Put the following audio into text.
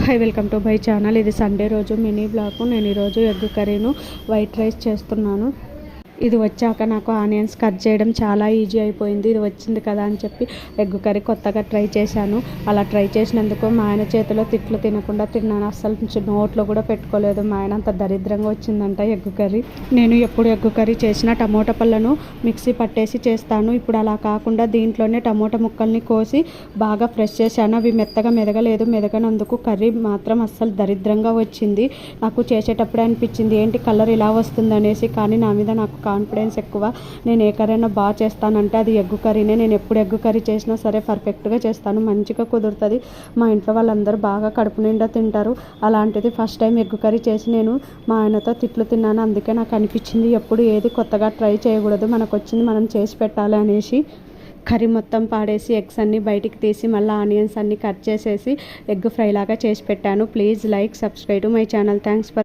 Hi welcome to my channel. ఇది Sunday రోజు mini blog. నేను ఈరోజు ఎగ్ కర్రీను వైట్ రైస్ చేస్తున్నాను. ఇది వచ్చాక నాకు ఆనియన్స్ కట్ చేయడం చాలా ఈజీ అయిపోయింది. ఇది వచ్చింది కదా అని చెప్పి ఎగ్ కర్రీ కొత్తగా ట్రై చేశాను. అలా ట్రై చేసినందుకు మా ఆయన చేతిలో తిట్లు తినకుండా తిన్నాను. అస్సలు నోట్లో కూడా పెట్టుకోలేదు. మా ఆయన అంత దరిద్రంగా వచ్చిందంట ఎగ్ కర్రీ. నేను ఎప్పుడు ఎగ్ కర్రీ చేసినా టమోటా పళ్ళను మిక్సీ పట్టేసి చేస్తాను. ఇప్పుడు అలా కాకుండా దీంట్లోనే టమోటా ముక్కల్ని కోసి బాగా ఫ్రెష్ చేశాను. అవి మెత్తగా మెదగలేదు. మెదగనందుకు కర్రీ మాత్రం అస్సలు దరిద్రంగా వచ్చింది. నాకు చేసేటప్పుడే అనిపించింది ఏంటి కలర్ ఇలా వస్తుంది అనేసి. కానీ నా మీద నాకు కాన్ఫిడెన్స్ ఎక్కువ. నేను ఏ కర్రీ అయినా బాగా చేస్తానంటే అది ఎగ్ కర్రీనే. నేను ఎప్పుడు ఎగ్ కర్రీ చేసినా సరే పర్ఫెక్ట్గా చేస్తాను, మంచిగా కుదురుతుంది. మా ఇంట్లో వాళ్ళందరూ బాగా కడుపు నిండా తింటారు. అలాంటిది ఫస్ట్ టైం ఎగ్ కర్రీ చేసి నేను మా ఆయనతో తిట్లు తిన్నాను. అందుకే నాకు అనిపించింది ఎప్పుడు ఏది కొత్తగా ట్రై చేయకూడదు, మనకు వచ్చింది మనం చేసి పెట్టాలి అనేసి. కర్రీ మొత్తం పాడేసి ఎగ్స్ అన్నీ బయటికి తీసి మళ్ళీ ఆనియన్స్ అన్నీ కట్ చేసేసి ఎగ్ ఫ్రై లాగా చేసి పెట్టాను. Please like, subscribe to my channel. Thanks for